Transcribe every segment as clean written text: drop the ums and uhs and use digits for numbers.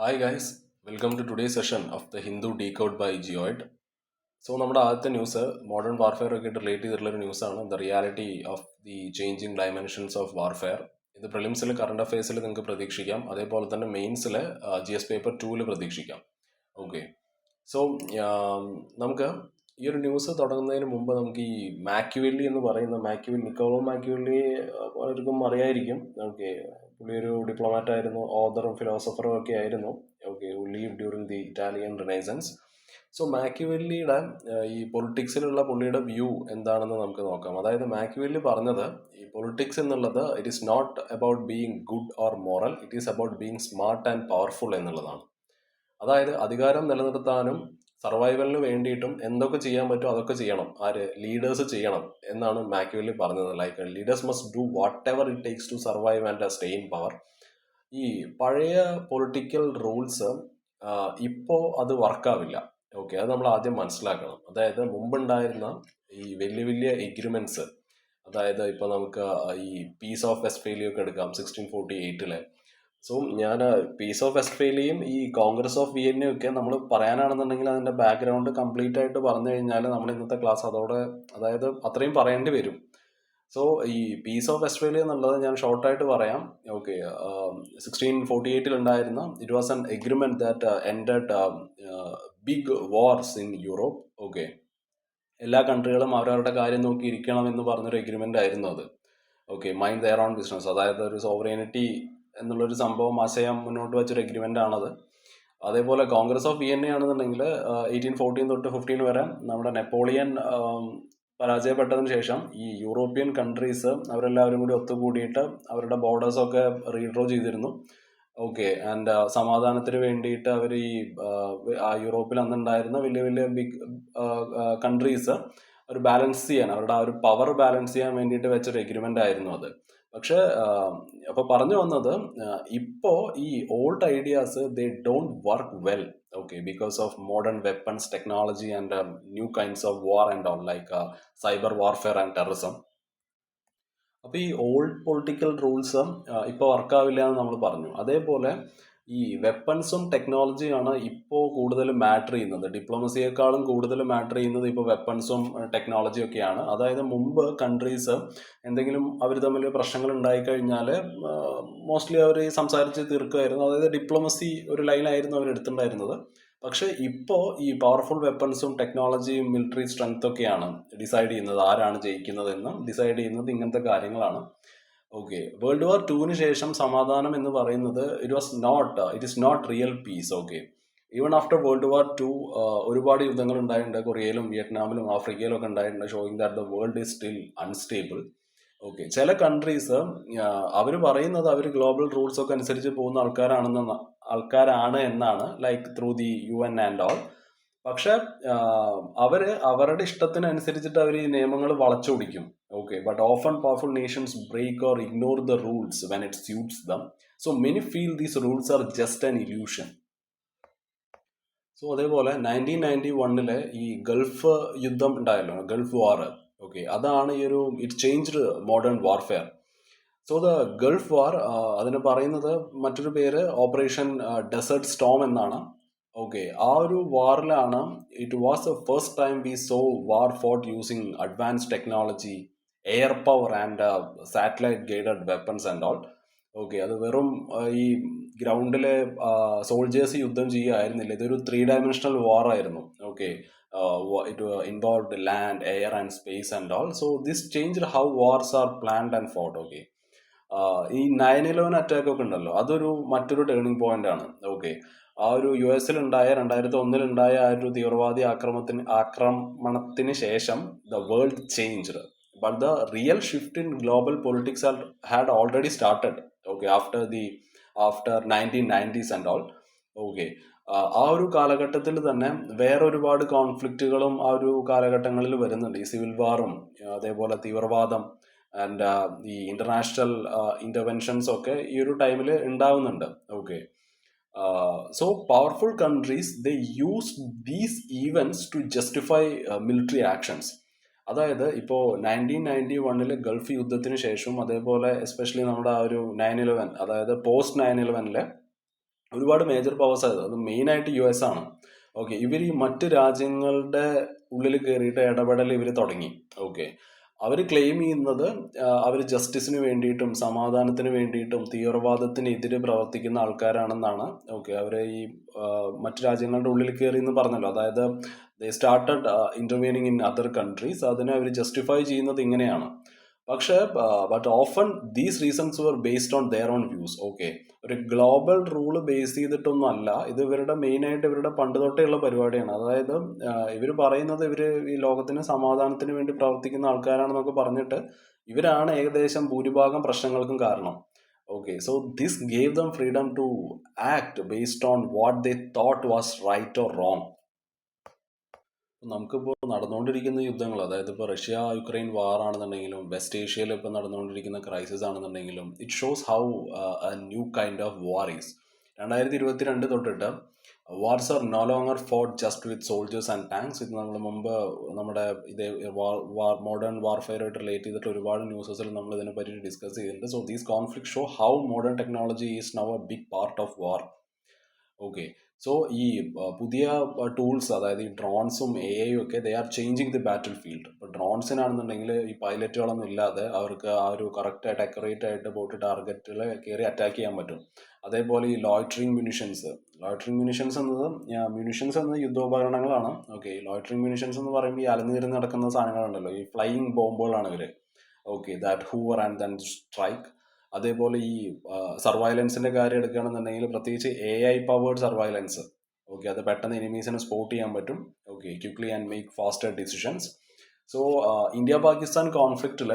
Hi guys, welcome to today's session of the Hindu Decode by Geoid. നമ്മുടെ ആദ്യത്തെ news modern warfare ഒക്കെ relate ചെയ്തിട്ടുള്ളൊരു ന്യൂസാണ് the reality of the changing dimensions of warfare. ഇത് പ്രിലിംസിൽ current അഫയേഴ്സിൽ നിങ്ങൾക്ക് പ്രതീക്ഷിക്കാം, അതേപോലെ തന്നെ മെയിൻസിൽ GS പേപ്പർ 2 പ്രതീക്ഷിക്കാം. ഓക്കെ, സോ നമുക്ക് ഈ ഒരു ന്യൂസ് തുടങ്ങുന്നതിന് മുമ്പ് നമുക്ക് ഈ മാക്യുവെല്ലി എന്ന് പറയുന്ന നിക്കോളോ മാക്യുവെല്ലി പലർക്കും അറിയായിരിക്കും. ഓക്കെ, പുള്ളി ഒരു ഡിപ്ലോമാറ്റ് ആയിരുന്നു, ഓതറും ഫിലോസഫറും ഒക്കെ ആയിരുന്നു. Okay, who live during the Italian renaissance. So മാക്യുവെല്ലിയുടെ ഈ പൊളിറ്റിക്സിലുള്ള പുള്ളിയുടെ വ്യൂ എന്താണെന്ന് നമുക്ക് നോക്കാം. അതായത് മാക്യുവെല്ലി പറഞ്ഞത് ഈ പൊളിറ്റിക്സ് എന്നുള്ളത് it is not about being good or moral, it is about being smart and powerful എന്നുള്ളതാണ്. അതായത് അധികാരം നിലനിർത്താനും സർവൈവലിന് വേണ്ടിയിട്ടും എന്തൊക്കെ ചെയ്യാൻ പറ്റുമോ അതൊക്കെ ചെയ്യണം. ലീഡേഴ്സ് ചെയ്യണം എന്നാണ് മാക്യുവെല്ലി പറഞ്ഞത്. Like leaders must do whatever it takes to survive and stay in power. ഈ പഴയ പൊളിറ്റിക്കൽ റൂൾസ് ഇപ്പോൾ അത് വർക്കാവില്ല. ഓക്കെ, അത് നമ്മൾ ആദ്യം മനസ്സിലാക്കണം. അതായത് മുമ്പുണ്ടായിരുന്ന ഈ വലിയ വലിയ എഗ്രിമെന്റ്സ്, അതായത് ഇപ്പൊ നമുക്ക് ഈ പീസ് ഓഫ് വെസ്റ്റ്ഫേലിയ ഒക്കെ എടുക്കാം 1648. സോ ഞാൻ പീസ് ഓഫ് വെസ്റ്റ്ഫേലിയയും ഈ കോൺഗ്രസ് ഓഫ് വിയന്നയും ഒക്കെ നമ്മൾ പറയാനാണെന്നുണ്ടെങ്കിൽ അതിന്റെ ബാക്ക്ഗ്രൗണ്ട് കംപ്ലീറ്റ് ആയിട്ട് പറഞ്ഞു കഴിഞ്ഞാൽ നമ്മൾ ഇന്നത്തെ ക്ലാസ് അതോടെ, അതായത് അത്രയും പറയേണ്ടി വരും. സോ ഈ പീസ് ഓഫ് വെസ്റ്റ്ഫേലിയ എന്നുള്ളത് ഞാൻ ഷോർട്ടായിട്ട് പറയാം. ഓക്കെ, 1648 ഉണ്ടായിരുന്ന it was an agreement that ended big wars in Europe. Okay, എല്ലാ കൺട്രികളും അവരവരുടെ കാര്യം നോക്കി ഇരിക്കണം എന്ന് പറഞ്ഞൊരു എഗ്രിമെന്റ് ആയിരുന്നു അത്. Okay, mind their own business, അതായത് ഒരു സോവറേനിറ്റി എന്നുള്ളൊരു സംഭവം ആശയം മുന്നോട്ട് വെച്ചൊരു എഗ്രിമെന്റ് ആണത്. അതേപോലെ കോൺഗ്രസ് ഓഫ് വിയന്ന ആണെന്നുണ്ടെങ്കിൽ 1814 തൊട്ട് 15 വരെ നമ്മുടെ നെപ്പോളിയൻ പരാജയപ്പെട്ടതിന് ശേഷം ഈ യൂറോപ്യൻ കൺട്രീസ് അവരെല്ലാവരും കൂടി ഒത്തുകൂടിയിട്ട് അവരുടെ ബോർഡേഴ്സൊക്കെ റീഡ്രോ ചെയ്തിരുന്നു. ഓക്കെ, ആൻഡ് സമാധാനത്തിന് വേണ്ടിയിട്ട് അവർ ഈ യൂറോപ്പിൽ അന്നുണ്ടായിരുന്ന വലിയ വലിയ ബിഗ് കൺട്രീസ് ഒരു ബാലൻസ് ചെയ്യാൻ, അവരുടെ ആ ഒരു പവർ ബാലൻസ് ചെയ്യാൻ വേണ്ടിയിട്ട് വെച്ചൊരു എഗ്രിമെന്റ് ആയിരുന്നു അത്. പക്ഷെ അപ്പൊ പറഞ്ഞു വന്നത്, ഇപ്പോ ഈ old ideas they don't work well. Okay, because of modern weapons technology and new kinds of war and all like cyber warfare and terrorism. അപ്പൊ ഈ ഓൾഡ് പൊളിറ്റിക്കൽ റൂൾസ് ഇപ്പൊ വർക്കാവില്ല എന്ന് നമ്മൾ പറഞ്ഞു. അതേപോലെ ഈ വെപ്പൺസും ടെക്നോളജിയാണ് ഇപ്പോൾ കൂടുതൽ മാറ്റർ ചെയ്യുന്നത്. ഡിപ്ലോമസിയേക്കാളും കൂടുതൽ മാറ്റർ ചെയ്യുന്നത് ഇപ്പോൾ വെപ്പൺസും ടെക്നോളജിയും ഒക്കെയാണ്. അതായത് മുമ്പ് കൺട്രീസ് എന്തെങ്കിലും അവർ തമ്മിൽ പ്രശ്നങ്ങൾ ഉണ്ടായിക്കഴിഞ്ഞാൽ മോസ്റ്റ്ലി അവർ സംസാരിച്ച് തീർക്കുമായിരുന്നു. അതായത് ഡിപ്ലോമസി ഒരു ലൈനായിരുന്നു അവർ എടുത്തിട്ടുണ്ടായിരുന്നത്. പക്ഷെ ഇപ്പോൾ ഈ പവർഫുൾ വെപ്പൺസും ടെക്നോളജിയും മിലിറ്ററി സ്ട്രെങ്ത് ഒക്കെയാണ് ഡിസൈഡ് ചെയ്യുന്നത് ആരാണ് ജയിക്കുന്നതെന്നും ഡിസൈഡ് ചെയ്യുന്നത് ഇങ്ങനത്തെ കാര്യങ്ങളാണ്. ഓക്കെ, വേൾഡ് വാർ 2 ശേഷം സമാധാനം എന്ന് പറയുന്നത് it is not real peace. Okay, even after world war 2 ഒരുപാട് യുദ്ധങ്ങൾ ഉണ്ടായിട്ടുണ്ട്. കൊറിയയിലും വിയറ്റ്നാമിലും ആഫ്രിക്കയിലും ഒക്കെ ഉണ്ടായിട്ടുണ്ട്, showing that the world is still unstable. Okay, ചില കൺട്രീസ് അവർ പറയുന്നത് അവർ ഗ്ലോബൽ റൂൾസ് ഒക്കെ അനുസരിച്ച് പോകുന്ന ആൾക്കാരാണ് എന്നാണ്, like through the UN and all. പക്ഷെ അവരുടെ ഇഷ്ടത്തിനനുസരിച്ചിട്ട് അവർ ഈ നിയമങ്ങൾ വളച്ചൊടിക്കും. Okay, but often powerful nations break or ignore the rules when it suits dum. So many feel these rules are just an illusion. So അതേപോലെ 1991 ഈ ഗൾഫ് യുദ്ധം ഉണ്ടായല്ലോ, ഗൾഫ് വാർ. ഓക്കെ, അതാണ് ഈ ഒരു it changed modern warfare. So the Gulf War, അതിന് പറയുന്നത് മറ്റൊരു പേര് ഓപ്പറേഷൻ ഡെസേർട്ട് സ്റ്റോം എന്നാണ്. ഓക്കെ, ആ ഒരു വാറിലാണ് it was the first time we saw war fought using advance technology, air power and satellite guided weapons and all. Okay, അത് വെറും ഈ ഗ്രൗണ്ടിലെ സോൾജേഴ്സ് യുദ്ധം ചെയ്യുകയായിരുന്നില്ല, ഇതൊരു 3 ഡയമെൻഷണൽ വാർ ആയിരുന്നു. Okay, it involved land, air and space and all. So this changed how wars are planned and fought. Okay, ഈ 9/11 attack ഒക്കെ ഉണ്ടല്ലോ, അതൊരു മറ്റൊരു ടേണിംഗ് പോയിന്റ് ആണ്. ഓക്കെ, ആ ഒരു US ഉണ്ടായ 2001 ഉണ്ടായ ആ ഒരു തീവ്രവാദി ആക്രമണത്തിന് ശേഷം the world changed. But the real shift in global politics had already started. Okay, after 1990s and all. Okay, ആ ഒരു കാലഘട്ടത്തിൽ തന്നെ വേറെ ഒരുപാട് കോൺഫ്ലിക്റ്റുകളും ആ ഒരു കാലഘട്ടങ്ങളിൽ വരുന്നുണ്ട്. ഈ സിവിൽ വാറും അതേപോലെ തീവ്രവാദം ആൻഡ് ഈ ഇന്റർനാഷണൽ ഇന്റർവെൻഷൻസ് ഒക്കെ ഈ ഒരു ടൈമിൽ ഉണ്ടാവുന്നുണ്ട്. Okay, so powerful countries they use these events to justify military actions. അതായത് ഇപ്പോൾ 1991 ഗൾഫ് യുദ്ധത്തിന് ശേഷം, അതേപോലെ എസ്പെഷ്യലി നമ്മുടെ ആ ഒരു 9/11, അതായത് പോസ്റ്റ് 9/11 ഒരുപാട് മേജർ പവേഴ്സ് ആയത് അത് മെയിനായിട്ട് US ആണ്. ഓക്കെ, ഇവർ ഈ മറ്റ് രാജ്യങ്ങളുടെ ഉള്ളിൽ കയറിയിട്ട് ഇടപെടൽ ഇവർ തുടങ്ങി. ഓക്കെ, അവർ ക്ലെയിം ചെയ്യുന്നത് അവർ ജസ്റ്റിസിന് വേണ്ടിയിട്ടും സമാധാനത്തിന് വേണ്ടിയിട്ടും തീവ്രവാദത്തിനെതിരെ പ്രവർത്തിക്കുന്ന ആൾക്കാരാണെന്നാണ്. ഓക്കെ, അവർ ഈ മറ്റു രാജ്യങ്ങളുടെ ഉള്ളിൽ കയറി എന്ന് പറഞ്ഞല്ലോ, അതായത് they started intervening in other countries. അതിനെ അവർ ജസ്റ്റിഫൈ ചെയ്യുന്നത് ഇങ്ങനെയാണ്. പക്ഷേ but often these reasons were based on their own views. Okay, ഒരു ഗ്ലോബൽ റൂള് ബേസ് ചെയ്തിട്ടൊന്നും അല്ല ഇത്. ഇവരുടെ മെയിനായിട്ട് ഇവരുടെ പണ്ട് തൊട്ടേ ഉള്ള പരിപാടിയാണ്. അതായത് ഇവർ പറയുന്നത് ഇവർ ഈ ലോകത്തിന് സമാധാനത്തിന് വേണ്ടി പ്രവർത്തിക്കുന്ന ആൾക്കാരാണെന്നൊക്കെ പറഞ്ഞിട്ട് ഇവരാണ് ഏകദേശം ഭൂരിഭാഗം പ്രശ്നങ്ങൾക്കും കാരണം. Okay, so this gave them freedom to act based on what they thought was right or wrong. നമുക്കിപ്പോൾ നടന്നുകൊണ്ടിരിക്കുന്ന യുദ്ധങ്ങൾ, അതായത് ഇപ്പോൾ റഷ്യ യുക്രൈൻ വാർ ആണെന്നുണ്ടെങ്കിലും വെസ്റ്റ് ഏഷ്യയിൽ ഇപ്പോൾ നടന്നുകൊണ്ടിരിക്കുന്ന ക്രൈസിസ് ആണെന്നുണ്ടെങ്കിലും, it shows how a new kind of war is. 2022 തൊട്ടിട്ട് wars are no longer fought just with soldiers and tanks. ഇത് നമ്മൾ മുമ്പ് നമ്മുടെ ഇതേ മോഡേൺ വാർഫെയറായിട്ട് റിലേറ്റ് ചെയ്തിട്ട് ഒരുപാട് ന്യൂസസിൽ നമ്മൾ ഇതിനെ പറ്റി ഡിസ്കസ് ചെയ്തിട്ടുണ്ട്. So these conflict show how modern technology is now a big part of war. Okay, so ഈ പുതിയ ടൂൾസ്, അതായത് ഈ ഡ്രോൺസും AI ഒക്കെ they are changing the battle field. ഇപ്പോൾ ഡ്രോൺസിനാണെന്നുണ്ടെങ്കിൽ ഈ പൈലറ്റുകളൊന്നും ഇല്ലാതെ അവർക്ക് ആ ഒരു കറക്റ്റായിട്ട് അക്യുറേറ്റ് ആയിട്ട് പോയിട്ട് ടാർഗറ്റിൽ കയറി അറ്റാക്ക് ചെയ്യാൻ പറ്റും. അതേപോലെ ഈ ലോയിറ്ററിങ് മ്യൂണിഷൻസ് എന്നത് യുദ്ധോപകരണങ്ങളാണ്. ഓക്കെ, ഈ ലോയിറ്ററിങ് മ്യൂണിഷൻസ് എന്ന് പറയുമ്പോൾ ഈ അലഞ്ഞിരുന്ന് നടക്കുന്ന സാധനങ്ങളുണ്ടല്ലോ, ഈ ഫ്ലൈയിങ് ബോംബുകളാണ് ഇവർ. Okay, that Hoover and then strike. അതേപോലെ ഈ സർവൈലൻസിന്റെ കാര്യം എടുക്കുകയാണെന്നുണ്ടെങ്കിൽ പ്രത്യേകിച്ച് AI പവേർഡ് സർവൈലൻസ്. ഓക്കെ, അത് പെട്ടെന്ന് എനിമീസിനെ സ്പോട്ട് ചെയ്യാൻ പറ്റും. Okay, quickly and make faster decisions. So India Pakistan കോൺഫ്ലിക്റ്റിൽ,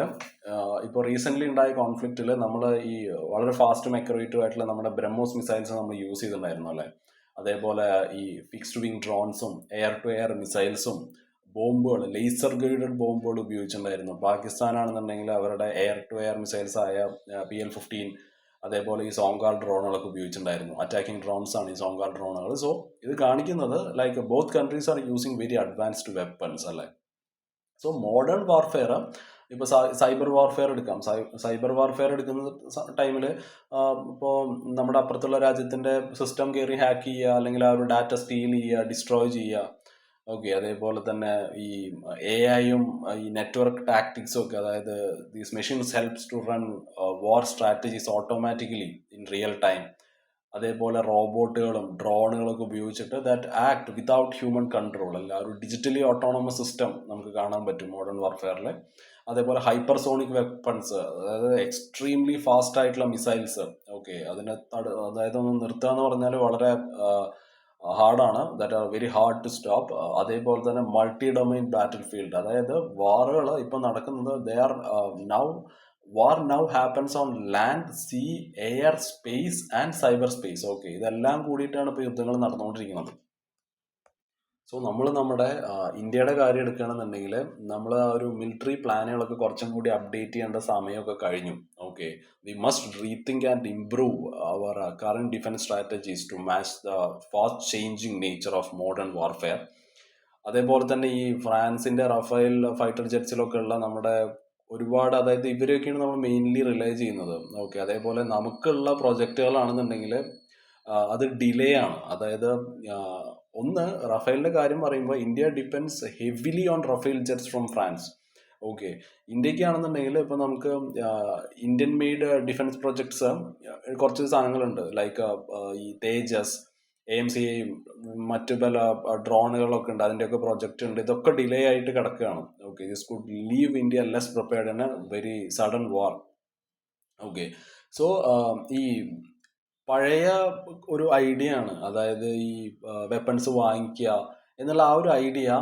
ഇപ്പോൾ റീസെൻ്റ്ലി ഉണ്ടായ കോൺഫ്ലിക്റ്റിൽ നമ്മൾ ഈ വളരെ ഫാസ്റ്റും അക്യുറേറ്റും ആയിട്ടുള്ള നമ്മുടെ ബ്രഹ്മോസ് മിസൈൽസ് നമ്മൾ യൂസ് ചെയ്തിട്ടുണ്ടായിരുന്നു അല്ലേ. അതേപോലെ ഈ ഫിക്സ്ഡ് വിങ് ഡ്രോൺസും എയർ ടു എയർ മിസൈൽസും ബോംബുകൾ, ലേസർ ഗൈഡഡ് ബോംബുകൾ ഉപയോഗിച്ചിട്ടുണ്ടായിരുന്നു. പാകിസ്ഥാനാണെന്നുണ്ടെങ്കിൽ അവരുടെ എയർ ടു എയർ മിസൈൽസ് ആയ PL-15, അതേപോലെ ഈ സോങ്കാർ ഡ്രോണുകളൊക്കെ ഉപയോഗിച്ചിട്ടുണ്ടായിരുന്നു. അറ്റാക്കിംഗ് ഡ്രോൺസ് ആണ് ഈ സോങ്കാർ ഡ്രോണുകൾ. സോ ഇത് കാണിക്കുന്നത് like both countries are using very advanced weapons അല്ലേ. സോ മോഡേൺ വാർഫെയർ, ഇപ്പോൾ സൈബർ വാർഫെയർ എടുക്കാം. സൈബർ വാർഫെയർ എടുക്കുന്ന ടൈമിൽ ഇപ്പോൾ നമ്മുടെ അപ്പുറത്തുള്ള രാജ്യത്തിൻ്റെ സിസ്റ്റം കയറി ഹാക്ക് ചെയ്യുക, അല്ലെങ്കിൽ ആ ഒരു ഡാറ്റ സ്റ്റീൽ ചെയ്യുക, ഡിസ്ട്രോയ് ചെയ്യുക. ഓക്കെ, അതേപോലെ തന്നെ ഈ AI-യും ഈ നെറ്റ്വർക്ക് ടാക്ടിക്സും ഒക്കെ, അതായത് these machines helps to run war strategies automatically in real time. അതേപോലെ റോബോട്ടുകളും ഡ്രോണുകളൊക്കെ ഉപയോഗിച്ചിട്ട് that act without human control, അല്ല ഒരു ഡിജിറ്റലി ഓട്ടോണമസ് സിസ്റ്റം നമുക്ക് കാണാൻ പറ്റും മോഡേൺ വാർഫെയറിൽ. അതേപോലെ ഹൈപ്പർസോണിക് വെപ്പൺസ്, അതായത് എക്സ്ട്രീംലി ഫാസ്റ്റ് ആയിട്ടുള്ള മിസൈൽസ്. ഓക്കെ, അതായത് ഒന്ന് നിർത്തുക എന്ന് പറഞ്ഞാൽ വളരെ ഹാർഡാണ്. That are very hard to stop. അതേപോലെ തന്നെ മൾട്ടി ഡൊമൈൻ ബാറ്റിൽ ഫീൽഡ്, അതായത് വാറുകൾ ഇപ്പം നടക്കുന്നത് they are now war now happens on land, sea, air, space and cyber space. Okay, ഇതെല്ലാം കൂടിയിട്ടാണ് ഇപ്പോൾ യുദ്ധങ്ങൾ നടന്നുകൊണ്ടിരിക്കുന്നത്. സോ നമ്മൾ നമ്മുടെ ഇന്ത്യയുടെ കാര്യം എടുക്കുകയാണെന്നുണ്ടെങ്കിൽ നമ്മൾ ആ ഒരു മിലിറ്ററി പ്ലാനുകളൊക്കെ കുറച്ചും കൂടി അപ്ഡേറ്റ് ചെയ്യേണ്ട സമയമൊക്കെ കഴിഞ്ഞു. Okay, we must rethink and improve our current defence strategies to match the fast changing nature of modern warfare. അതേപോലെ തന്നെ ഈ ഫ്രാൻസിന്റെ റഫേൽ ഫൈറ്റർ ജെറ്റ്സിലൊക്കെ ഉള്ള നമ്മുടെ ഒരുപാട്, അതായത് ഇവരെയൊക്കെയാണ് നമ്മൾ മെയിൻലി റിലൈ ചെയ്യുന്നത്. ഓക്കെ, അതേപോലെ നമുക്കുള്ള പ്രൊജക്റ്റുകളാണെന്നുണ്ടെങ്കിൽ അത് ഡിലേ ആണ്. അതായത് ഒന്ന് റഫേലിന്റെ കാര്യം പറയുമ്പോൾ India depends heavily on Rafale jets from France. Okay, ഇന്ത്യക്കാണെന്നുണ്ടെങ്കിൽ ഇപ്പം നമുക്ക് ഇന്ത്യൻ മെയ്ഡ് ഡിഫൻസ് പ്രൊജക്ട്സ് കുറച്ച് സാധനങ്ങളുണ്ട്. ലൈക്ക് ഈ തേജസ്, AMCA-യും മറ്റു പല ഡ്രോണുകളൊക്കെ ഉണ്ട്, അതിൻ്റെയൊക്കെ പ്രൊജക്റ്റ് ഉണ്ട്. ഇതൊക്കെ ഡിലേ ആയിട്ട് കിടക്കുകയാണ്. Okay, this could leave India less prepared in A very sudden war. Okay, so ഈ പഴയ ഒരു ഐഡിയ ആണ്, അതായത് ഈ വെപ്പൺസ് വാങ്ങിക്കുക എന്നുള്ള ആ ഒരു ഐഡിയ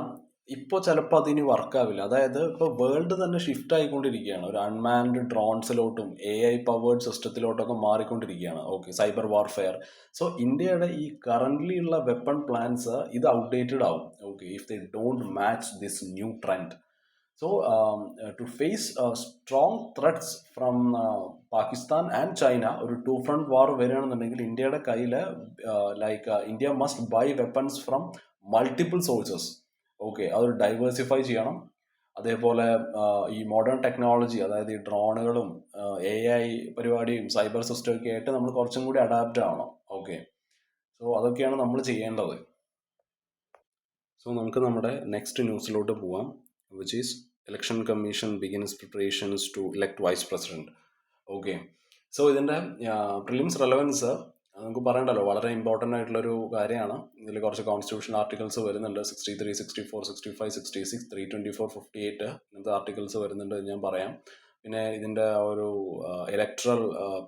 ഇപ്പോൾ ചിലപ്പോൾ അതിന് വർക്കാവില്ല. അതായത് ഇപ്പോൾ വേൾഡ് തന്നെ ഷിഫ്റ്റ് ആയിക്കൊണ്ടിരിക്കുകയാണ്, ഒരു അൺമാൻഡ് ഡ്രോൺസിലോട്ടും AI പവേർഡ് സിസ്റ്റത്തിലോട്ടൊക്കെ മാറിക്കൊണ്ടിരിക്കുകയാണ്. Okay, cyber warfare. സോ ഇന്ത്യയുടെ ഈ കറൻ്റ്ലി ഉള്ള വെപ്പൺ പ്ലാൻസ് ഇത് ഔട്ട്ഡേറ്റഡ് ആവും. Okay, if they don't match this new trend. So, to face strong threats from Pakistan and China, ഒരു ടു ഫ്രണ്ട് വാർ വരികയാണെന്നുണ്ടെങ്കിൽ ഇന്ത്യയുടെ കയ്യിൽ India must by weapons from multiple sources. Okay, അതൊരു diversify ചെയ്യണം. അതേപോലെ ഈ മോഡേൺ ടെക്നോളജി, അതായത് ഈ ഡ്രോണുകളും AI പരിപാടിയും സൈബർ സിസ്റ്റം ഒക്കെ ആയിട്ട് നമ്മൾ കുറച്ചും കൂടി അഡാപ്റ്റ് ആവണം. ഓക്കെ, സോ അതൊക്കെയാണ് നമ്മൾ ചെയ്യേണ്ടത്. സോ നമുക്ക് നമ്മുടെ നെക്സ്റ്റ് ന്യൂസിലോട്ട് പോവാം, which is election commission begins preparations to elect vice president. Okay, so ഇതിൻ്റെ പ്രിലിംസ് റെലവൻസ് നമുക്ക് പറയണ്ടല്ലോ, വളരെ ഇമ്പോർട്ടൻ്റ് ആയിട്ടുള്ളൊരു കാര്യമാണ്. ഇതിൽ കുറച്ച് കോൺസ്റ്റിറ്റ്യൂഷൻ ആർട്ടിക്കിൾസ് വരുന്നുണ്ട്, 63, 64, 65, 66, 324, 58 ഇങ്ങനത്തെ ആർട്ടിക്കിൾസ് വരുന്നുണ്ട്, ഞാൻ പറയാം. പിന്നെ ഇതിൻ്റെ ഒരു ഇലക്ട്രൽ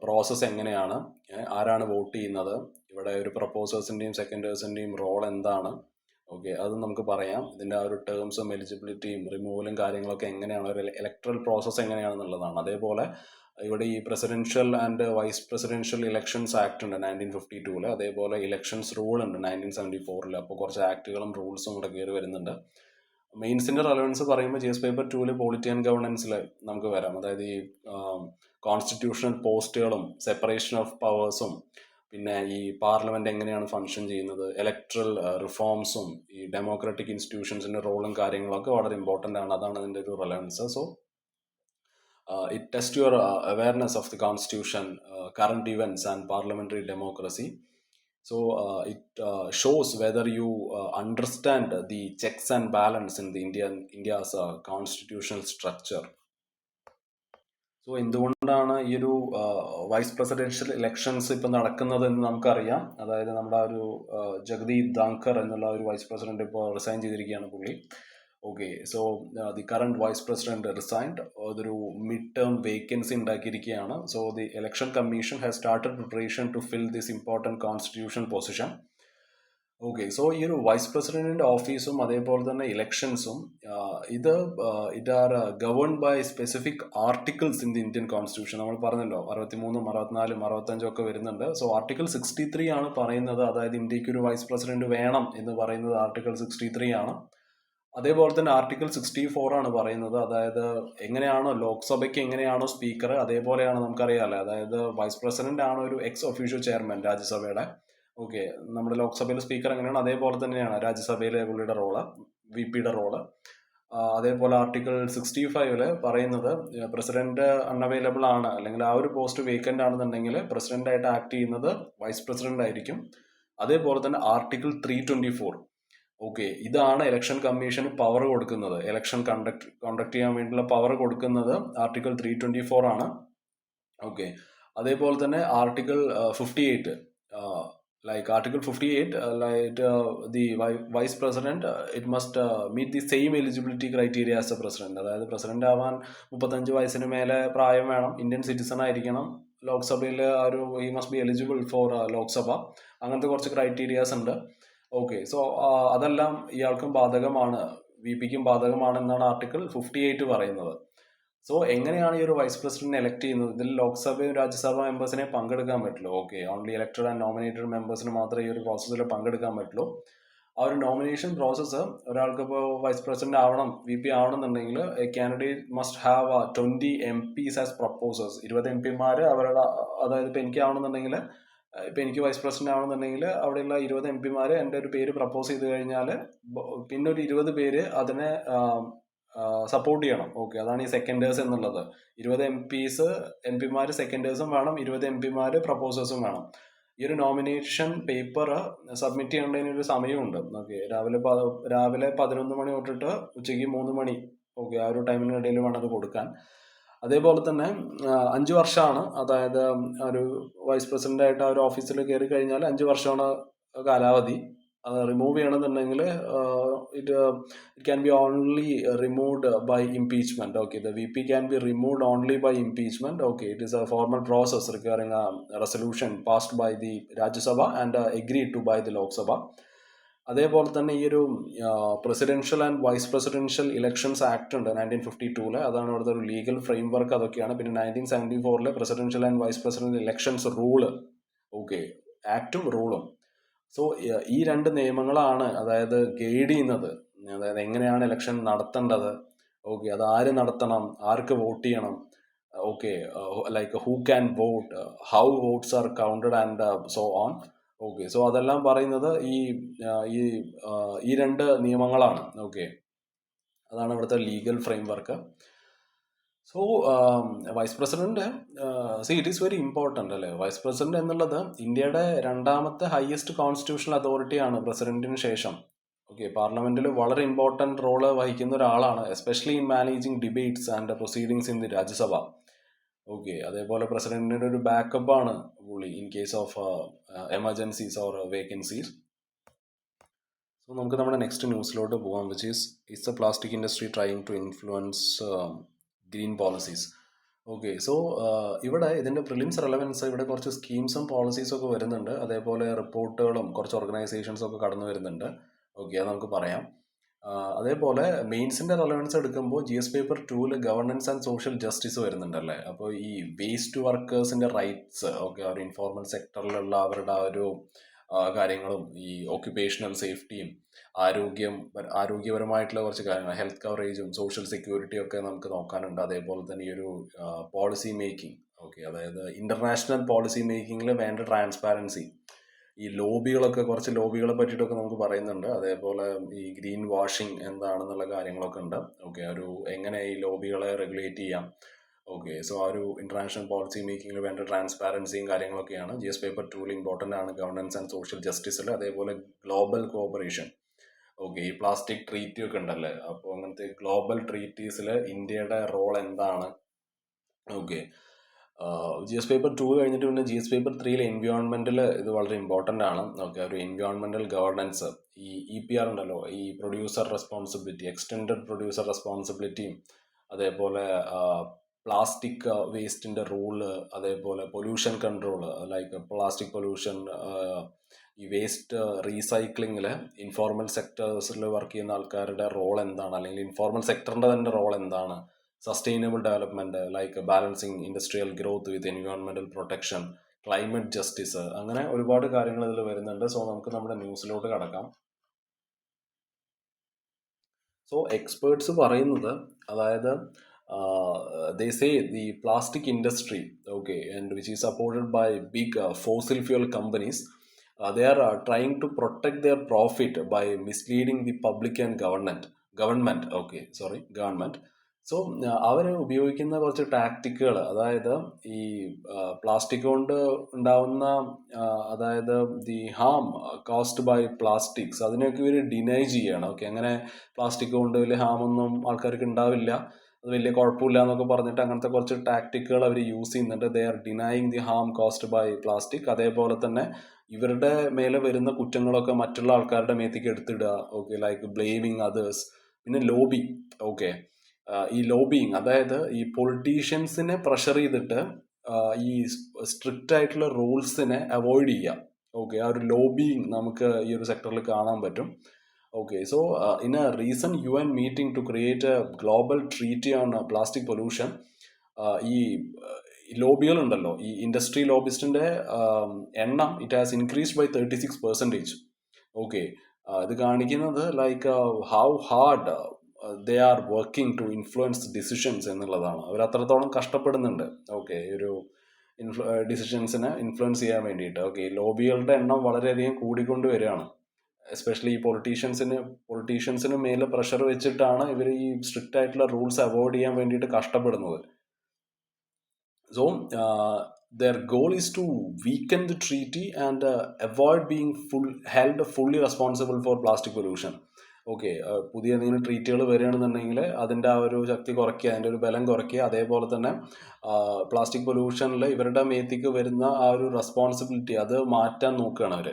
പ്രോസസ്സ് എങ്ങനെയാണ്, ആരാണ് വോട്ട് ചെയ്യുന്നത്, ഇവിടെ ഒരു പ്രപ്പോസേഴ്സിൻ്റെയും സെക്കൻഡേഴ്സിൻ്റെയും റോൾ എന്താണ്, ഓക്കെ, അത് നമുക്ക് പറയാം. ഇതിൻ്റെ ആ ഒരു ടേംസും എലിജിബിലിറ്റിയും റിമൂവലും കാര്യങ്ങളൊക്കെ എങ്ങനെയാണ്, ഒരു ഇലക്ട്രൽ പ്രോസസ്സ് എങ്ങനെയാണെന്നുള്ളതാണ്. അതേപോലെ ഇവിടെ ഈ presidential and vice presidential elections act ഉണ്ട് 1952, അതേപോലെ ഇലക്ഷൻസ് റൂൾ ഉണ്ട് 1974. അപ്പോൾ കുറച്ച് ആക്ടുകളും റൂൾസും കൂടെ കയറി വരുന്നുണ്ട്. മെയിൻസിൻ്റെ റെലവൻസ് പറയുമ്പോൾ GS പേപ്പർ 2 പോളിറ്റി ആൻഡ് ഗവർണൻസിൽ നമുക്ക് വരാം. അതായത് ഈ കോൺസ്റ്റിറ്റ്യൂഷണൽ പോസ്റ്റുകളും സെപ്പറേഷൻ ഓഫ് പവേഴ്സും, പിന്നെ ഈ പാർലമെന്റ് എങ്ങനെയാണ് ഫങ്ഷൻ ചെയ്യുന്നത്, ഇലക്ട്രൽ റിഫോംസും ഈ ഡെമോക്രാറ്റിക് ഇൻസ്റ്റിറ്റ്യൂഷൻസിന്റെ റോളും കാര്യങ്ങളൊക്കെ വളരെ ഇമ്പോർട്ടൻ്റ് ആണ്. അതാണ് ഇതിൻ്റെ ഒരു relevance. So it test your awareness of the constitution, current events and parliamentary democracy. So it shows whether you understand the checks and balance in the India's constitutional structure. So എന്തുകൊണ്ടാണ് ഈ ഒരു vice presidential elections ഇപ്പം നടക്കുന്നത് എന്ന് നമുക്കറിയാം. അതായത് നമ്മുടെ ആ ഒരു ജഗദീപ് ധാങ്കർ എന്നുള്ള ഒരു വൈസ് പ്രസിഡന്റ് ഇപ്പോൾ റിസൈൻ ചെയ്തിരിക്കുകയാണ് പുള്ളി. Okay, so the current vice president resigned. അതൊരു മിഡ് ടേം വേക്കൻസി ഉണ്ടാക്കിയിരിക്കുകയാണ്. So the election commission has started preparation to fill this important constitution position. Okay, so ഈ ഒരു വൈസ് പ്രസിഡന്റിന്റെ ഓഫീസും അതേപോലെ തന്നെ ഇലക്ഷൻസും it are governed by specific articles in the Indian constitution. നമ്മൾ പറഞ്ഞല്ലോ 63, 64, 65 ഒക്കെ വരുന്നുണ്ട്. സോ ആർട്ടിക്കിൾ 63 ആണ് പറയുന്നത്, അതായത് ഇന്ത്യക്ക് ഒരു വൈസ് പ്രസിഡന്റ് വേണം എന്ന് പറയുന്നത് ആർട്ടിക്കിൾ 63 ആണ്. അതേപോലെ തന്നെ ആർട്ടിക്കിൾ 64 ആണ് പറയുന്നത്, അതായത് എങ്ങനെയാണോ ലോക്സഭയ്ക്ക് എങ്ങനെയാണോ സ്പീക്കർ, അതേപോലെയാണ് നമുക്കറിയാമല്ലോ. അതായത് വൈസ് പ്രസിഡന്റ് ആണ് ഒരു എക്സ് ഒഫീഷ്യോ ചെയർമാൻ രാജ്യസഭയുടെ. ഓക്കെ, നമ്മുടെ ലോക്സഭയിലെ സ്പീക്കർ എങ്ങനെയാണ് അതേപോലെ തന്നെയാണ് രാജ്യസഭയിലെ പുള്ളിയുടെ റോള്, VP യുടെ റോള്. അതേപോലെ ആർട്ടിക്കിൾ 65 പറയുന്നത് പ്രസിഡന്റ് അൺഅവൈലബിൾ ആണ്, അല്ലെങ്കിൽ ആ ഒരു പോസ്റ്റ് വേക്കന്റ് ആണെന്നുണ്ടെങ്കിൽ പ്രസിഡന്റ് ആയിട്ട് ആക്ട് ചെയ്യുന്നത് വൈസ് പ്രസിഡന്റ് ആയിരിക്കും. അതേപോലെ തന്നെ ആർട്ടിക്കിൾ 324, ഓക്കെ, ഇതാണ് ഇലക്ഷൻ കമ്മീഷന് പവർ കൊടുക്കുന്നത്, ഇലക്ഷൻ കണ്ടക്ട് ചെയ്യാൻ വേണ്ടിയുള്ള പവർ കൊടുക്കുന്നത് ആർട്ടിക്കിൾ 324 ആണ്. ഓക്കെ, അതേപോലെ തന്നെ article 58, like Article 58, the vice president, it must meet the same eligibility criteria as the president. അതായത് പ്രസിഡന്റ് ആവാൻ 35 വയസ്സിന് മേലെ പ്രായം വേണം, ഇന്ത്യൻ സിറ്റിസൺ ആയിരിക്കണം, ലോക്സഭയിൽ ഒരു he must be eligible for Lok Sabha, അങ്ങനത്തെ കുറച്ച് ക്രൈറ്റീരിയാസ് ഉണ്ട്. ഓക്കെ, സോ അതെല്ലാം ഇയാൾക്കും ബാധകമാണ്, VPക്കും ബാധകമാണ് എന്നാണ് ആർട്ടിക്കിൾ 58 പറയുന്നത്. സോ എങ്ങനെയാണ് ഈ ഒരു വൈസ് പ്രസിഡന്റിനെ എലക്ട് ചെയ്യുന്നത്? ഇതിൽ ലോക്സഭയും രാജ്യസഭ മെമ്പേഴ്സിനെ പങ്കെടുക്കാൻ പറ്റുള്ളൂ. Okay, only elected and nominated മെമ്പേഴ്സിന് മാത്രമേ ഈ ഒരു പ്രോസസ്സിൽ പങ്കെടുക്കാൻ പറ്റുള്ളൂ. ആ ഒരു നോമിനേഷൻ പ്രോസസ്സ്, ഒരാൾക്ക് ഇപ്പോൾ വൈസ് പ്രസിഡന്റ് ആവണം, VP ആവണമെന്നുണ്ടെങ്കിൽ candidate must have 20 MPs as proposers. 20 MPമാർ അവരുടെ, അതായത് ഇപ്പോൾ എനിക്ക് ആവണമെന്നുണ്ടെങ്കിൽ, ഇപ്പം എനിക്ക് വൈസ് പ്രസിഡന്റ് ആവണമെന്നുണ്ടെങ്കിൽ അവിടെയുള്ള 20 MPമാർ എൻ്റെ ഒരു പേര് പ്രപ്പോസ് ചെയ്ത് കഴിഞ്ഞാൽ പിന്നെ ഒരു 20 പേര് അതിനെ സപ്പോർട്ട് ചെയ്യണം. ഓക്കെ, അതാണ് ഈ സെക്കൻഡേഴ്സ് എന്നുള്ളത്. 20 MPമാർ സെക്കൻഡേഴ്സും വേണം, 20 MPമാർ പ്രപ്പോസേഴ്സും വേണം. ഈ ഒരു നോമിനേഷൻ പേപ്പർ സബ്മിറ്റ് ചെയ്യേണ്ടതിന് ഒരു സമയമുണ്ട്. ഓക്കെ, രാവിലെ 11 മണി തൊട്ടിട്ട് ഉച്ചയ്ക്ക് 3 മണി, ഓക്കെ, ആ ഒരു ടൈമിനിടയിൽ വേണം അത് കൊടുക്കാൻ. അതേപോലെ തന്നെ 5 വർഷമാണ്, അതായത് ഒരു വൈസ് പ്രസിഡന്റ് ആയിട്ട് ആ ഒരു ഓഫീസിൽ കയറി കഴിഞ്ഞാൽ 5 വർഷമാണ് കാലാവധി. റിമൂവ് ചെയ്യണമെന്നുണ്ടെങ്കിൽ it can be only removed by impeachment. Okay, the VP can be removed only by impeachment. Okay, it is a formal process requiring a resolution passed by the Rajya Sabha and agreed to by the Lok Sabha. അതേപോലെ തന്നെ ഈ ഒരു presidential and vice presidential elections act ഉണ്ട് 1952, അതാണ് ഇവിടുത്തെ ഒരു legal frame work, അതൊക്കെയാണ്. പിന്നെ 1974 presidential and vice presidential elections rule, okay, ആക്റ്റും റൂളും. സോ ഈ 2 നിയമങ്ങളാണ് അതായത് ഗൈഡ് ചെയ്യുന്നത്, അതായത് എങ്ങനെയാണ് ഇലക്ഷൻ നടത്തേണ്ടത്. ഓക്കെ, അത് ആര് നടത്തണം, ആർക്ക് വോട്ട് ചെയ്യണം, okay, like who can vote, how votes are counted and so on. Okay, so അതെല്ലാം പറയുന്നത് ഈ 2 നിയമങ്ങളാണ്. ഓക്കെ, അതാണ് ഇവിടുത്തെ legal framework. So vice president see it is very important അല്ലേ. വൈസ് പ്രസിഡന്റ് എന്നുള്ളത് ഇന്ത്യയുടെ രണ്ടാമത്തെ ഹയസ്റ്റ് കോൺസ്റ്റിറ്റ്യൂഷണൽ അതോറിറ്റിയാണ് പ്രസിഡന്റിന് ശേഷം. ഓക്കെ, പാർലമെന്റിൽ വളരെ ഇമ്പോർട്ടൻ്റ് റോള് വഹിക്കുന്ന ഒരാളാണ്, especially in managing debates and proceedings in the Rajya Sabha. Okay, അതേപോലെ പ്രസിഡന്റിന്റെ ഒരു ബാക്കപ്പ് ആണ് പുള്ളി in case of emergencies or vacancies. So നമുക്ക് നമ്മുടെ നെക്സ്റ്റ് ന്യൂസിലോട്ട് പോകാം, which is the plastic industry trying to influence green policies. Okay, so ഇവിടെ ഇതിൻ്റെ പ്രിലിംസ് റെലവൻസ്, ഇവിടെ കുറച്ച് സ്കീംസും പോളിസീസും ഒക്കെ വരുന്നുണ്ട്, അതേപോലെ റിപ്പോർട്ടുകളും കുറച്ച് ഓർഗനൈസേഷൻസും ഒക്കെ കടന്നു വരുന്നുണ്ട്. ഓക്കെ, അത് നമുക്ക് പറയാം. അതേപോലെ മെയിൻസിൻ്റെ റെലവൻസ് എടുക്കുമ്പോൾ GS paper 2 governance and social justice വരുന്നുണ്ടല്ലേ. അപ്പോൾ ഈ വേസ്റ്റ് വർക്കേഴ്സിൻ്റെ റൈറ്റ്സ്, ഓക്കെ, ആ ഒരു ഇൻഫോർമൽ സെക്ടറിലുള്ള അവരുടെ ആ ഒരു കാര്യങ്ങളും ഈ ഓക്യുപ്പേഷണൽ സേഫ്റ്റിയും ആരോഗ്യപരമായിട്ടുള്ള കുറച്ച് കാര്യങ്ങൾ, ഹെൽത്ത് കവറേജും സോഷ്യൽ സെക്യൂരിറ്റിയും ഒക്കെ നമുക്ക് നോക്കാനുണ്ട്. അതേപോലെ തന്നെ ഈ ഒരു പോളിസി മേക്കിംഗ്, ഓക്കെ, അതായത് ഇൻ്റർനാഷണൽ പോളിസി മേക്കിങ്ങിൽ വേണ്ട ട്രാൻസ്പാരൻസി, ഈ ലോബികളൊക്കെ, കുറച്ച് ലോബികളെ പറ്റിയിട്ടൊക്കെ നമുക്ക് പറയുന്നുണ്ട്. അതേപോലെ ഈ ഗ്രീൻ വാഷിംഗ് എന്താണെന്നുള്ള കാര്യങ്ങളൊക്കെ ഉണ്ട്. ഓക്കെ, ഒരു എങ്ങനെ ഈ ലോബികളെ റെഗുലേറ്റ് ചെയ്യാം. ഓക്കെ, സോ ആ ഒരു ഇന്റർനാഷണൽ പോളിസി മേക്കിങ്ങിൽ വേണ്ട ട്രാൻസ്പാരൻസിയും കാര്യങ്ങളൊക്കെയാണ് GS പേപ്പർ 2 ഇമ്പോർട്ടൻ്റ് ആണ്, ഗവർണൻസ് ആൻഡ് സോഷ്യൽ ജസ്റ്റിസിൽ. അതേപോലെ ഗ്ലോബൽ കോഓപ്പറേഷൻ, ഓക്കെ, ഈ പ്ലാസ്റ്റിക് ട്രീറ്റി ഒക്കെ ഉണ്ടല്ലേ, അപ്പോൾ അങ്ങനത്തെ ഗ്ലോബൽ ട്രീറ്റീസിൽ ഇന്ത്യയുടെ റോൾ എന്താണ്. ഓക്കെ, GS പേപ്പർ 2 കഴിഞ്ഞിട്ട് പിന്നെ GS പേപ്പർ 3 എൻവയോൺമെന്റിൽ ഇത് വളരെ ഇമ്പോർട്ടൻ്റ് ആണ്. ഓക്കെ, ഒരു എൻവയോൺമെന്റൽ ഗവർണൻസ്, ഈ EPR ഉണ്ടല്ലോ, ഈ പ്രൊഡ്യൂസർ റെസ്പോൺസിബിലിറ്റി, എക്സ്റ്റെൻഡഡ് പ്രൊഡ്യൂസർ റെസ്പോൺസിബിലിറ്റിയും, അതേപോലെ പ്ലാസ്റ്റിക് വേസ്റ്റിൻ്റെ റൂള്, അതേപോലെ pollution control, like plastic pollution, ഈ വേസ്റ്റ് റീസൈക്ലിങ്ങിൽ ഇൻഫോർമൽ സെക്ടേഴ്സിൽ വർക്ക് ചെയ്യുന്ന ആൾക്കാരുടെ റോൾ എന്താണ്, അല്ലെങ്കിൽ ഇൻഫോർമൽ സെക്ടറിൻ്റെ തന്നെ റോൾ എന്താണ്, sustainable development like balancing industrial growth with environmental protection, climate justice, അങ്ങനെ ഒരുപാട് കാര്യങ്ങൾ ഇതിൽ വരുന്നുണ്ട്. സോ നമുക്ക് നമ്മുടെ ന്യൂസിലോട്ട് കടക്കാം. സോ എക്സ്പേർട്സ് പറയുന്നത്, അതായത് they say the plastic industry, okay, and which is supported by big fossil fuel companies, they are trying to protect their profit by misleading the public and government, okay, sorry, government. So അവർ ഉപയോഗിക്കുന്ന കുറച്ച് ടാക്ടിക്കുകൾ, അതായത് ഈ plastic കൊണ്ട് ഉണ്ടാവുന്ന, അതായത് the harm caused by plastics, അതിനെയൊക്കെ ഇവർ ഡിനൈ ചെയ്യണം. ഓക്കെ, അങ്ങനെ പ്ലാസ്റ്റിക് കൊണ്ട് വലിയ ഹാമൊന്നും ആൾക്കാർക്ക് ഉണ്ടാവില്ല, അത് വലിയ കുഴപ്പമില്ല എന്നൊക്കെ പറഞ്ഞിട്ട് അങ്ങനത്തെ കുറച്ച് ടാക്ടിക്കുകൾ അവർ യൂസ് ചെയ്യുന്നുണ്ട്. They are denying the harm caused by plastic. അതേപോലെ തന്നെ ഇവരുടെ മേലെ വരുന്ന കുറ്റങ്ങളൊക്കെ മറ്റുള്ള ആൾക്കാരുടെ മേത്തേക്ക് എടുത്തിടുക. Okay, like blaming others. പിന്നെ ലോബി, ഓക്കെ, ഈ ലോബിങ്, അതായത് ഈ പൊളിറ്റീഷ്യൻസിനെ പ്രഷർ ചെയ്തിട്ട് ഈ സ്ട്രിക്റ്റ് ആയിട്ടുള്ള റൂൾസിനെ അവോയ്ഡ് ചെയ്യുക. ഓക്കെ, ആ ഒരു ലോബിങ് നമുക്ക് ഈ ഒരു സെക്ടറിൽ കാണാൻ പറ്റും. Okay, so in a recent UN meeting to create a global treaty on plastic pollution, ഈ ലോബികളുണ്ടല്ലോ, ഈ ഇൻഡസ്ട്രി ലോബിസ്റ്റിൻ്റെ എണ്ണം it has increased by 36%. Okay, ഇത് കാണിക്കുന്നത് like how hard they are working to influence decisions എന്നുള്ളതാണ്. അവർ അത്രത്തോളം കഷ്ടപ്പെടുന്നുണ്ട്. ഓക്കെ, ഒരു ഡിസിഷൻസിനെ ഇൻഫ്ലുവൻസ് ചെയ്യാൻ വേണ്ടിയിട്ട്. ഓക്കെ, ലോബികളുടെ എണ്ണം വളരെയധികം കൂടിക്കൊണ്ട് വരികയാണ്. എസ്പെഷ്യലി ഈ പൊളിറ്റീഷ്യൻസിന് മേലെ പ്രഷർ വെച്ചിട്ടാണ് ഇവർ ഈ സ്ട്രിക്റ്റ് ആയിട്ടുള്ള റൂൾസ് അവോയ്ഡ് ചെയ്യാൻ വേണ്ടിയിട്ട് കഷ്ടപ്പെടുന്നത്. So their goal is to weaken the treaty and avoid being held fully responsible for plastic pollution. Okay, പുതിയ എന്തെങ്കിലും ട്രീറ്റുകൾ വരികയാണെന്നുണ്ടെങ്കിൽ അതിൻ്റെ ആ ഒരു ശക്തി കുറയ്ക്കുക, അതിൻ്റെ ഒരു ബലം കുറയ്ക്കുക. അതേപോലെ തന്നെ പ്ലാസ്റ്റിക് പൊല്യൂഷനിൽ ഇവരുടെ മേത്തേക്ക് വരുന്ന ആ ഒരു റെസ്പോൺസിബിലിറ്റി അത് മാറ്റാൻ നോക്കുകയാണ് അവർ.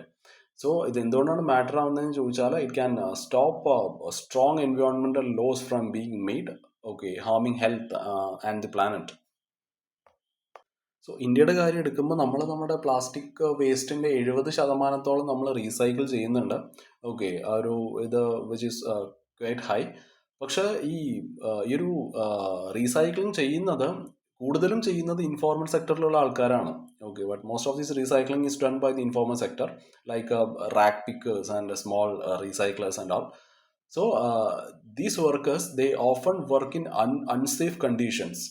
സോ ഇത് എന്തുകൊണ്ടാണ് മാറ്റർ ആവുന്നതെന്ന് ചോദിച്ചാൽ, it can stop strong environmental laws from being made, okay, harming health and the planet. So ഇന്ത്യയുടെ കാര്യം എടുക്കുമ്പോൾ നമ്മൾ നമ്മുടെ പ്ലാസ്റ്റിക് വേസ്റ്റിൻ്റെ 70% നമ്മൾ റീസൈക്കിൾ ചെയ്യുന്നുണ്ട്. ഓക്കെ, ആ ഒരു ഇത് വിച്ച് ഈസ് ക്വൈറ്റ് ഹൈ. പക്ഷേ ഈ ഒരു റീസൈക്ലിംഗ് കൂടുതലും ചെയ്യുന്നത് ഇൻഫോർമൽ സെക്ടറിലുള്ള ആൾക്കാരാണ്. Okay, but most of this recycling is done by the informal sector, like rag pickers and small recyclers and all. So these workers they often work in unsafe conditions.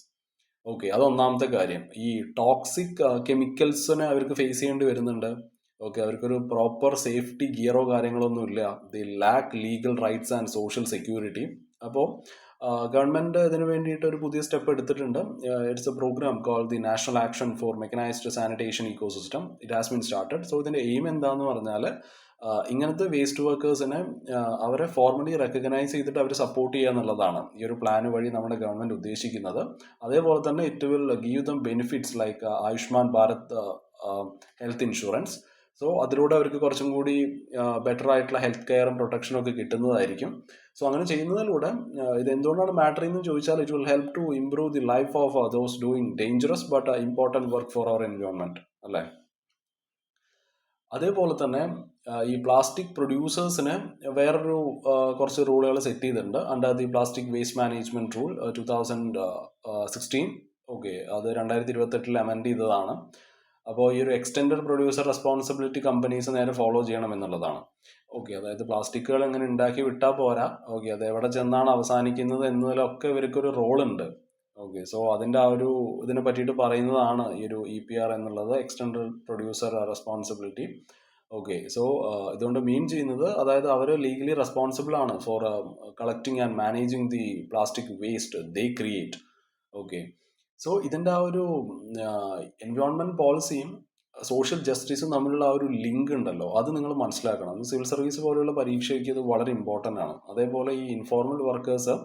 Okay, അതൊന്നാമത്തെ കാര്യം. ഈ toxic കെമിക്കൽസിനെ അവർക്ക് face ചെയ്യേണ്ടി വരുന്നുണ്ട്. Okay, അവർക്കൊരു proper safety ഗിയറോ കാര്യങ്ങളൊന്നും ഇല്ല. The lack legal rights and social security. അപ്പോൾ ഗവൺമെൻറ് ഇതിന് വേണ്ടിയിട്ട് ഒരു പുതിയ സ്റ്റെപ്പ് എടുത്തിട്ടുണ്ട്. It's a program call the national action for mechanised sanitation ecosystem. It has been started. So ഇതിൻ്റെ എയിം എന്താണെന്ന് പറഞ്ഞാൽ ഇങ്ങനത്തെ വേസ്റ്റ് വർക്കേഴ്സിനെ അവരെ ഫോർമലി റെക്കഗ്നൈസ് ചെയ്തിട്ട് അവർ സപ്പോർട്ട് ചെയ്യുക എന്നുള്ളതാണ് ഈ ഒരു പ്ലാൻ വഴി നമ്മുടെ ഗവൺമെൻറ് ഉദ്ദേശിക്കുന്നത്. അതേപോലെ തന്നെ it will give dum benefits like Ayushman Bharat health insurance. So അതിലൂടെ അവർക്ക് കുറച്ചും കൂടി ബെറ്റർ ആയിട്ടുള്ള ഹെൽത്ത് കെയറും പ്രൊട്ടക്ഷനും ഒക്കെ കിട്ടുന്നതായിരിക്കും. സോ അങ്ങനെ ചെയ്യുന്നതിലൂടെ ഇത് എന്തുകൊണ്ടാണ് മാറ്റർ എന്ന് ചോദിച്ചാൽ it will help to improve the life of those doing dangerous but important work for our environment അല്ലേ. അതേപോലെ തന്നെ ഈ പ്ലാസ്റ്റിക് പ്രൊഡ്യൂസേഴ്സിന് വേറൊരു കുറച്ച് റൂളുകൾ സെറ്റ് ചെയ്തിട്ടുണ്ട് under the plastic waste management rule 2016. Okay, അത് 2028 അമെൻഡ് ചെയ്തതാണ്. അപ്പോൾ ഈ ഒരു എക്സ്റ്റെൻഡഡ് പ്രൊഡ്യൂസർ റെസ്പോൺസിബിലിറ്റി കമ്പനീസ് നേരെ ഫോളോ ചെയ്യണം എന്നുള്ളതാണ്. ഓക്കെ, അതായത് പ്ലാസ്റ്റിക്കുകൾ എങ്ങനെ ഉണ്ടാക്കി വിട്ടാൽ പോരാ, ഓക്കെ, അത് എവിടെ ചെന്നാണ് അവസാനിക്കുന്നത് എന്നതിലൊക്കെ ഇവർക്കൊരു റോളുണ്ട്. ഓക്കെ, സോ അതിൻ്റെ ആ ഒരു ഇതിനെ പറ്റിയിട്ട് പറയുന്നതാണ് ഈ ഒരു EPR എന്നുള്ളത്, extended producer responsibility. Okay, so ഇതുകൊണ്ട് മീൻ ചെയ്യുന്നത് അതായത് അവർ ലീഗലി റെസ്പോൺസിബിൾ ആണ് for collecting and managing the plastic waste they create. Okay, so ഇതിൻ്റെ ആ ഒരു എൻവയോൺമെൻറ്റ് പോളിസിയും സോഷ്യൽ ജസ്റ്റിസും തമ്മിലുള്ള ആ ഒരു ലിങ്ക് ഉണ്ടല്ലോ, അത് നിങ്ങൾ മനസ്സിലാക്കണം. സിവിൽ സർവീസ് പോലെയുള്ള പരീക്ഷയ്ക്ക് ഇത് വളരെ ഇമ്പോർട്ടൻ്റ് ആണ്. അതേപോലെ ഈ ഇൻഫോർമൽ വർക്കേഴ്സ്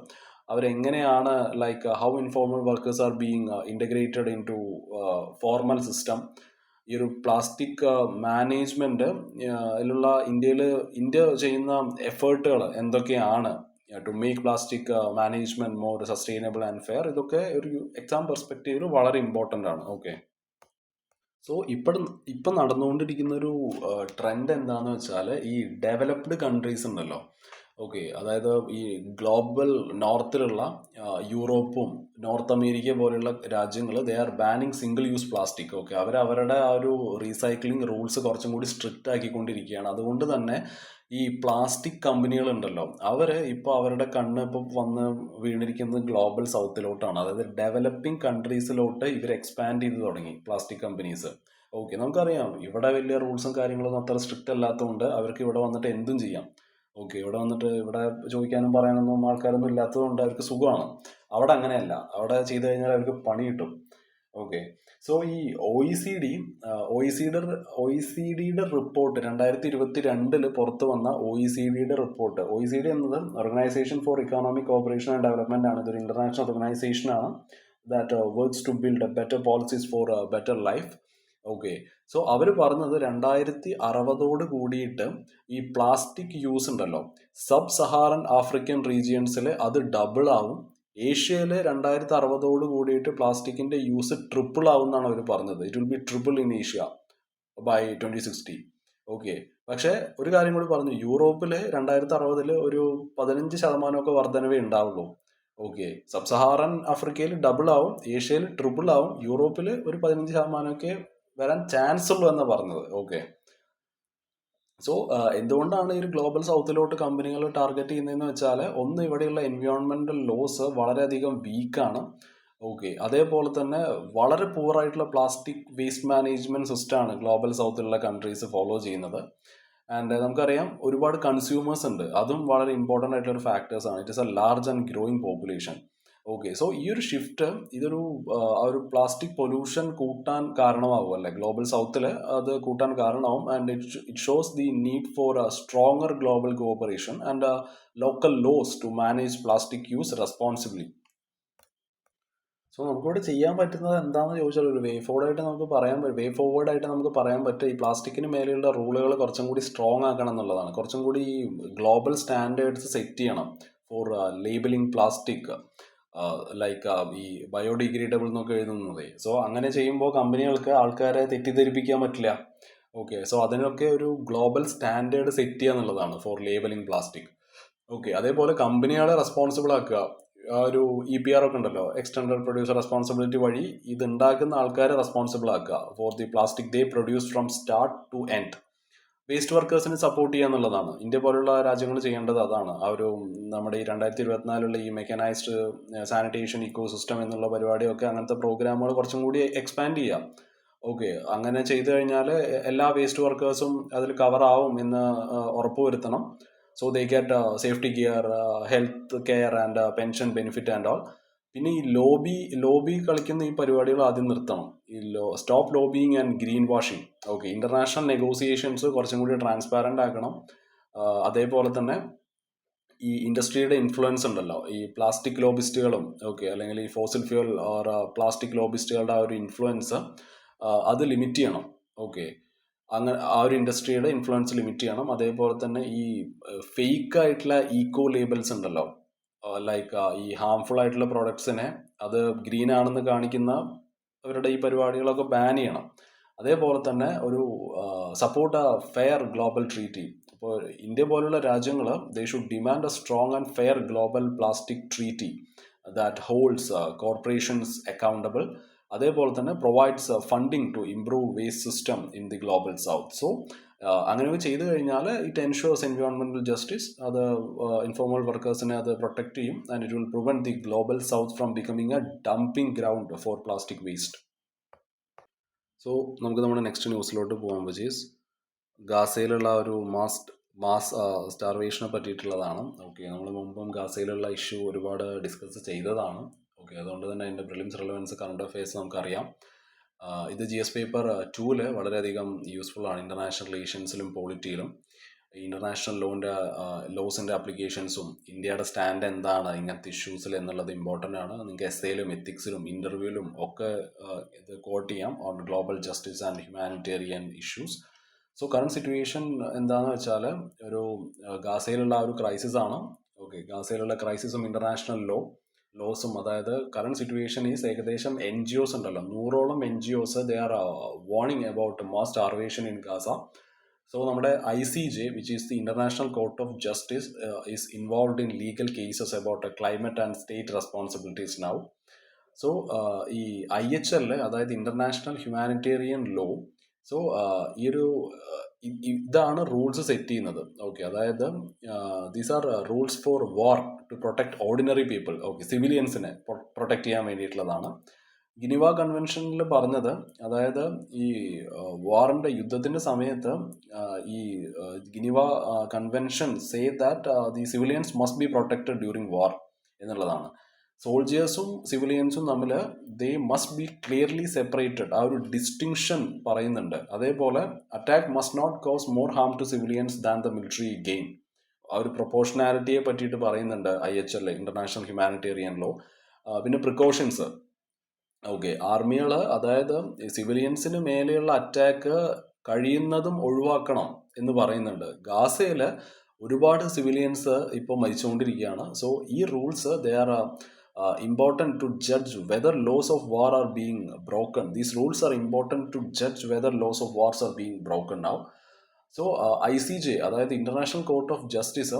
അവരെങ്ങനെയാണ് like how informal workers are being integrated into formal system. ഈ ഒരു പ്ലാസ്റ്റിക് മാനേജ്മെൻറ്റ് അതിലുള്ള ഇന്ത്യ ചെയ്യുന്ന എഫേർട്ടുകൾ എന്തൊക്കെയാണ് to make plastic management more sustainable and fair, ഇതൊക്കെ ഒരു എക്സാം പെർസ്പെക്റ്റീവിൽ വളരെ ഇമ്പോർട്ടൻ്റ് ആണ്. ഓക്കെ, സോ ഇപ്പം നടന്നുകൊണ്ടിരിക്കുന്ന ഒരു ട്രെൻഡ് എന്താണെന്ന് വെച്ചാൽ ഈ ഡെവലപ്ഡ് കൺട്രീസ് ഉണ്ടല്ലോ, ഓക്കെ, അതായത് ഈ ഗ്ലോബൽ നോർത്തിലുള്ള യൂറോപ്പും നോർത്ത് അമേരിക്ക പോലെയുള്ള രാജ്യങ്ങൾ they are banning single use plastic. Okay, അവരുടെ ആ ഒരു റീസൈക്ലിംഗ് റൂൾസ് കുറച്ചും കൂടി സ്ട്രിക്റ്റ് ആക്കിക്കൊണ്ടിരിക്കുകയാണ്. അതുകൊണ്ട് തന്നെ ഈ പ്ലാസ്റ്റിക് കമ്പനികളുണ്ടല്ലോ, അവർ ഇപ്പോൾ അവരുടെ കണ്ണ് ഇപ്പോൾ വന്ന് വീണിരിക്കുന്നത് ഗ്ലോബൽ സൗത്തിലോട്ടാണ്. അതായത് ഡെവലപ്പിംഗ് കൺട്രീസിലോട്ട് ഇവർ എക്സ്പാൻഡ് ചെയ്ത് തുടങ്ങി പ്ലാസ്റ്റിക് കമ്പനീസ്. ഓക്കെ, നമുക്കറിയാം ഇവിടെ വലിയ റൂൾസും കാര്യങ്ങളൊന്നും അത്ര സ്ട്രിക്റ്റ് അല്ലാത്തതുകൊണ്ട് അവർക്ക് ഇവിടെ വന്നിട്ട് എന്തും ചെയ്യാം. ഓക്കെ, ഇവിടെ വന്നിട്ട് ഇവിടെ ചോദിക്കാനും പറയാനൊന്നും ആൾക്കാരൊന്നും ഇല്ലാത്തതുകൊണ്ട് അവർക്ക് സുഖമാണ്. അവിടെ അങ്ങനെയല്ല, അവിടെ ചെയ്തു കഴിഞ്ഞാൽ അവർക്ക് പണി കിട്ടും. ഓക്കെ, സോ ഈ OECD റിപ്പോർട്ട് 2022 പുറത്തു വന്ന OECD റിപ്പോർട്ട്, OECD എന്നത് organisation for economic cooperation and development ആണ്. ഇതൊരു ഇന്റർനാഷണൽ ഓർഗനൈസേഷൻ ആണ് that works to build better policies for better life. Okay, so അവർ പറഞ്ഞത് 2060 കൂടിയിട്ട് ഈ പ്ലാസ്റ്റിക് യൂസ് ഉണ്ടല്ലോ സബ് സഹാറൻ ആഫ്രിക്കൻ റീജിയൻസിൽ അത് ഡബിൾ ആവും. ഏഷ്യയിൽ 2060 കൂടിയിട്ട് പ്ലാസ്റ്റിക്കിന്റെ യൂസ് ട്രിപ്പിൾ ആവും എന്നാണ് അവർ പറഞ്ഞത്. It will be triple in Asia by 2060. Okay, പക്ഷേ ഒരു കാര്യം കൂടി പറഞ്ഞു, യൂറോപ്പിൽ 2060 ഒരു 15% വർധനവേ ഉണ്ടാവുള്ളൂ. ഓക്കെ, സബ് സഹാറൻ ആഫ്രിക്കയിൽ ഡബിൾ ആവും, ഏഷ്യയിൽ ട്രിപ്പിൾ ആവും, യൂറോപ്പിൽ ഒരു 15% വരാൻ ചാൻസ് ഉള്ളൂ എന്നാണ് പറഞ്ഞത്. ഓക്കെ, സോ എന്തുകൊണ്ടാണ് ഈ ഒരു ഗ്ലോബൽ സൗത്തിലോട്ട് കമ്പനികൾ ടാർഗറ്റ് ചെയ്യുന്നതെന്ന് വെച്ചാൽ ഒന്ന് ഇവിടെയുള്ള എൻവയോൺമെന്റൽ ലോസ് വളരെയധികം വീക്കാണ്. ഓക്കെ, അതേപോലെ തന്നെ വളരെ പൂർ ആയിട്ടുള്ള പ്ലാസ്റ്റിക് വേസ്റ്റ് മാനേജ്മെന്റ് സിസ്റ്റമാണ് ഗ്ലോബൽ സൗത്തിലുള്ള കൺട്രീസ് ഫോളോ ചെയ്യുന്നത്. ആൻഡ് നമുക്കറിയാം ഒരുപാട് കൺസ്യൂമേഴ്സ് ഉണ്ട്, അതും വളരെ ഇമ്പോർട്ടൻ്റ് ആയിട്ടുള്ള ഒരു ഫാക്ടേഴ്സ് ആണ്. It is A large and growing population. Okay, so ഈ ഒരു ഷിഫ്റ്റ് ഇതൊരു ഒരു പ്ലാസ്റ്റിക് പൊല്യൂഷൻ കൂട്ടാൻ കാരണമാകും അല്ലേ, ഗ്ലോബൽ സൗത്തിൽ അത് കൂട്ടാൻ കാരണമാവും. And it shows the need for a stronger global cooperation and local laws to manage plastic use responsibly. So നമുക്കിവിടെ ചെയ്യാൻ പറ്റുന്നത് എന്താണെന്ന് ചോദിച്ചാൽ ഒരു വേ ഫോർവേഡ് ആയിട്ട് നമുക്ക് പറയാൻ പറ്റും ഈ പ്ലാസ്റ്റിക്കിന് മേലെയുള്ള റൂളുകൾ കുറച്ചും കൂടി സ്ട്രോങ് ആക്കണം എന്നുള്ളതാണ്. കുറച്ചും കൂടി ഈ ഗ്ലോബൽ സ്റ്റാൻഡേർഡ്സ് സെറ്റ് ചെയ്യണം ഫോർ ലേബലിംഗ് പ്ലാസ്റ്റിക് ലൈക്ക് ഈ ബയോഡിഗ്രേഡബിൾ എന്നൊക്കെ എഴുതുന്നത്. സോ അങ്ങനെ ചെയ്യുമ്പോൾ കമ്പനികൾക്ക് ആൾക്കാരെ തെറ്റിദ്ധരിപ്പിക്കാൻ പറ്റില്ല. ഓക്കെ, സോ അതിനൊക്കെ ഒരു ഗ്ലോബൽ സ്റ്റാൻഡേർഡ് സെറ്റ് ചെയ്യുക എന്നുള്ളതാണ് ഫോർ ലേബലിംഗ് പ്ലാസ്റ്റിക്. ഓക്കെ, അതേപോലെ കമ്പനികളെ റെസ്പോൺസിബിൾ ആക്കുക. ആ ഒരു EPR ഒക്കെ ഉണ്ടല്ലോ, എക്സ്റ്റൻഡഡ് പ്രൊഡ്യൂസർ റെസ്പോൺസിബിലിറ്റി വഴി ഇത് ഉണ്ടാക്കുന്ന ആൾക്കാരെ റെസ്പോൺസിബിൾ ആക്കുക for the plastic they produce from start to end. Waste വർക്കേഴ്സിന് സപ്പോർട്ട് ചെയ്യുക എന്നുള്ളതാണ് ഇന്ത്യ പോലുള്ള രാജ്യങ്ങൾ ചെയ്യേണ്ടത്. അതാണ് ആ ഒരു നമ്മുടെ ഈ 2024 ഈ മെക്കനൈസ്ഡ് സാനിറ്റേഷൻ ഇക്കോസിസ്റ്റം എന്നുള്ള പരിപാടിയൊക്കെ, അങ്ങനത്തെ പ്രോഗ്രാമുകൾ കുറച്ചും കൂടി എക്സ്പാൻഡ് ചെയ്യാം. ഓക്കെ, അങ്ങനെ ചെയ്തു കഴിഞ്ഞാൽ എല്ലാ വേസ്റ്റ് വർക്കേഴ്സും അതിൽ കവർ ആവും എന്ന് ഉറപ്പുവരുത്തണം. So they get safety gear, health care and pension benefit and all. പിന്നെ ഈ ലോബി കളിക്കുന്ന ഈ പരിപാടികൾ ആദ്യം നിർത്തണം. ഈ stop lobbying and green washing. Okay, international negotiations കുറച്ചും കൂടി ട്രാൻസ്പാരന്റ് ആക്കണം. അതേപോലെ തന്നെ ഈ ഇൻഡസ്ട്രിയുടെ ഇൻഫ്ലുവൻസ് ഉണ്ടല്ലോ, ഈ പ്ലാസ്റ്റിക് ലോബിസ്റ്റുകളും ഓക്കെ, അല്ലെങ്കിൽ ഈ ഫോസിൽ ഫ്യൂൽ ഓർ പ്ലാസ്റ്റിക് ലോബിസ്റ്റുകളുടെ ആ ഒരു ഇൻഫ്ലുവൻസ് അത് ലിമിറ്റ് ചെയ്യണം. ഓക്കെ, അങ്ങനെ ആ ഒരു ഇൻഡസ്ട്രിയുടെ ഇൻഫ്ലുവൻസ് ലിമിറ്റ് ചെയ്യണം. അതേപോലെ തന്നെ ഈ ഫേക്ക് ആയിട്ടുള്ള ഈക്കോ ലേബിൾസ് ഉണ്ടല്ലോ, ലൈക്ക് ഈ ഹാംഫുൾ ആയിട്ടുള്ള പ്രോഡക്ട്സിനെ അത് ഗ്രീൻ ആണെന്ന് കാണിക്കുന്ന അവരുടെ ഈ പരിപാടികളൊക്കെ ബാൻ ചെയ്യണം. അതേപോലെ തന്നെ ഒരു support a fair global treaty. ഇപ്പോൾ ഇന്ത്യ പോലുള്ള രാജ്യങ്ങൾ they should demand a strong and fair global plastic treaty that holds corporations accountable. അതേപോലെ തന്നെ provides funding to improve waste system in the global south. So അങ്ങനെയൊക്കെ ചെയ്തു കഴിഞ്ഞാൽ it ensures എൻവയോൺമെന്റൽ justice. അത് ഇൻഫോർമൽ വർക്കേഴ്സിനെ അത് പ്രൊട്ടക്ട് ചെയ്യും and it will prevent the global south from becoming a dumping ground for plastic waste. So നമുക്ക് നമ്മുടെ നെക്സ്റ്റ് ന്യൂസിലോട്ട് പോകാൻ പറ്റീസ് ഗാസയിലുള്ള ഒരു മാസ് സ്റ്റാർവേഷനെ പറ്റിയിട്ടുള്ളതാണ്. ഓക്കെ, നമ്മൾ മുമ്പും ഗാസയിലുള്ള ഇഷ്യൂ ഒരുപാട് ഡിസ്കസ് ചെയ്തതാണ്. ഓക്കെ, അതുകൊണ്ട് തന്നെ അതിൻ്റെ പ്രിലിംസ് റിലവൻസ് കറണ്ട് അഫയേഴ്സ് നമുക്കറിയാം. ഇത് GS പേപ്പർ 2 വളരെയധികം യൂസ്ഫുൾ ആണ്. ഇൻ്റർനാഷണൽ റിലേഷൻസിലും പോളിറ്റിയിലും ഇൻ്റർനാഷണൽ ലോസിൻ്റെ ആപ്ലിക്കേഷൻസും ഇന്ത്യയുടെ സ്റ്റാൻഡ് എന്താണ് ഇങ്ങനത്തെ ഇഷ്യൂസിൽ എന്നുള്ളത് ഇമ്പോർട്ടൻ്റ് ആണ്. നിങ്ങൾക്ക് എസ്സേയിലും എത്തിക്സിലും ഇൻ്റർവ്യൂവിലും ഒക്കെ ഇത് കോട്ട് ചെയ്യാം on global justice and humanitarian issues. So current situation എന്താണെന്ന് വെച്ചാൽ ഒരു ഗാസയിലുള്ള ഒരു ക്രൈസിസ് ആണ്. ഓക്കെ, ഗാസയിലുള്ള ക്രൈസിസും ഇൻ്റർനാഷണൽ ലോസും, അതായത് കറണ്ട് സിറ്റുവേഷൻ ഈസ് ഏകദേശം NGOs ഉണ്ടല്ലോ, 100ഓളം NGOs they are warning about mass starvation in Gaza. So നമ്മുടെ ICJ, which is the International Court of Justice, is involved in legal cases about climate and state responsibilities now. So ഈ IHL, അതായത് international humanitarian law, so ഈ ഒരു ഇതാണ് rules set ചെയ്യുന്നത്. Okay, അതായത് these are rules for war to protect ordinary people. Okay, സിവിലിയൻസിനെ protect ചെയ്യാൻ വേണ്ടിയിട്ടുള്ളതാണ്. ഗിനിവ കൺവെൻഷനിൽ പറഞ്ഞത്, അതായത് ഈ വാറിൻ്റെ യുദ്ധത്തിൻ്റെ സമയത്ത് ഈ Geneva convention say that the civilians must be protected during war എന്നുള്ളതാണ്. സോൾജിയേഴ്സും സിവിലിയൻസും തമ്മിൽ they must be clearly separated, ആ ഒരു ഡിസ്റ്റിങ്ഷൻ പറയുന്നുണ്ട്. അതേപോലെ attack must not cause more harm to civilians than the military gain. ആ ഒരു പ്രൊപ്പോർഷനാലിറ്റിയെ പറ്റിയിട്ട് പറയുന്നുണ്ട് IHL, ഇന്റർനാഷണൽ ഹ്യൂമാനിറ്റേറിയൻ ലോ. പിന്നെ പ്രിക്കോഷൻസ്. ഓക്കെ, ആർമികൾ, അതായത് സിവിലിയൻസിന് മേലെയുള്ള അറ്റാക്ക് കഴിയുന്നതും ഒഴിവാക്കണം എന്ന് പറയുന്നുണ്ട്. ഗാസയിൽ ഒരുപാട് സിവിലിയൻസ് ഇപ്പോൾ മരിച്ചുകൊണ്ടിരിക്കുകയാണ്. സോ ഈ rules they are important to judge whether laws of war are being broken. These rules are important to judge whether laws of wars are being broken now. So ICJ, അതായത് international Court of justice,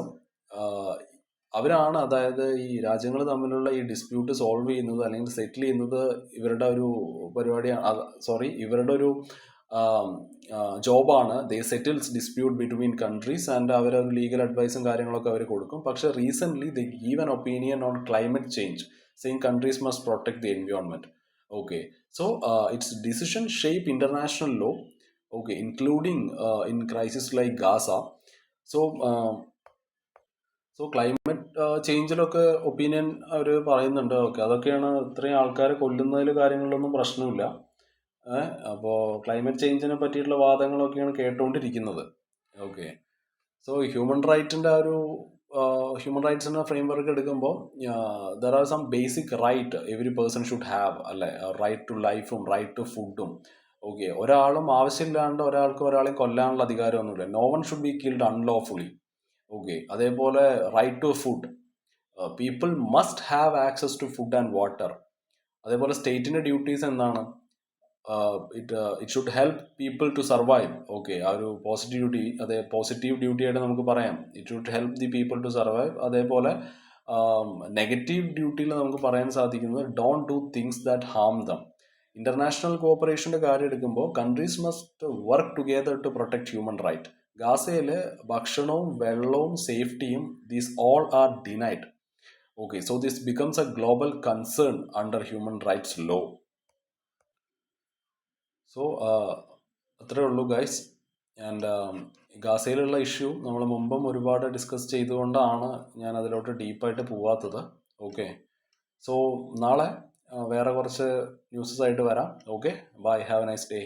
അവരാണ്, അതായത് ഈ രാജ്യങ്ങൾ തമ്മിലുള്ള ഈ dispute solve ചെയ്യുന്നത് അല്ലെങ്കിൽ സെറ്റിൽ ചെയ്യുന്നത് ഇവരുടെ ഒരു പരിപാടിയാണ്. ഇവരുടെ ഒരു ജോബാണ്. They settles dispute between countries and അവരൊരു ലീഗൽ അഡ്വൈസും കാര്യങ്ങളൊക്കെ അവർ കൊടുക്കും. പക്ഷേ recently they give an opinion on climate change, saying countries must protect the environment. Okay, so its decision shape international law, okay, including in crisis like Gaza. So climate ചേഞ്ചിലൊക്കെ opinion അവർ പറയുന്നുണ്ട്. Okay, അതൊക്കെയാണ് ഇത്രയും ആൾക്കാരെ കൊല്ലുന്നതിൽ കാര്യങ്ങളിലൊന്നും പ്രശ്നമില്ല. അപ്പോൾ climate ചേഞ്ചിനെ പറ്റിയിട്ടുള്ള വാദങ്ങളൊക്കെയാണ് കേട്ടുകൊണ്ടിരിക്കുന്നത്. ഓക്കെ, സോ ഹ്യൂമൻ റൈറ്റിൻ്റെ ആ ഒരു ഹ്യൂമൻ റൈറ്റ്സിൻ്റെ ഫ്രെയിംവർക്ക് എടുക്കുമ്പോൾ there are some basic right every person should have, അല്ലെ? റൈറ്റ് ടു ലൈഫും റൈറ്റ് ടു ഫുഡും. ഓക്കെ, ഒരാളും ആവശ്യമില്ലാണ്ട് ഒരാളെയും കൊല്ലാനുള്ള അധികാരമൊന്നുമില്ല. No one should be killed unlawfully. Okay, അതേപോലെ right to food, people must have access to food and water. അതേപോലെ സ്റ്റേറ്റിൻ്റെ ഡ്യൂട്ടീസ് എന്താണ്? It should help people to survive. Okay, ആ ഒരു പോസിറ്റീവ് ഡ്യൂട്ടി ആയിട്ട് നമുക്ക് പറയാം. It should help the people to survive. അതേപോലെ നെഗറ്റീവ് ഡ്യൂട്ടിയിൽ നമുക്ക് പറയാൻ സാധിക്കുന്നത് don't do things that harm them. International കോഓപ്പറേഷൻ്റെ കാര്യം എടുക്കുമ്പോൾ countries must work together to protect human right. ഗാസയിൽ ഭക്ഷണവും വെള്ളവും സേഫ്റ്റിയും these all are denied. Okay, so this becomes a global concern under human rights law. So അത്രേ ഉള്ളൂ guys. And ഗാസയിലുള്ള issue നമ്മൾ മുമ്പും ഒരുപാട് ഡിസ്കസ് ചെയ്തുകൊണ്ടാണ് ഞാൻ അതിലോട്ട് ഡീപ്പായിട്ട് പോവാത്തത്. ഓക്കെ, സോ നാളെ വേറെ കുറച്ച് ന്യൂസസ് ആയിട്ട് വരാം. Okay, bye, have a nice day.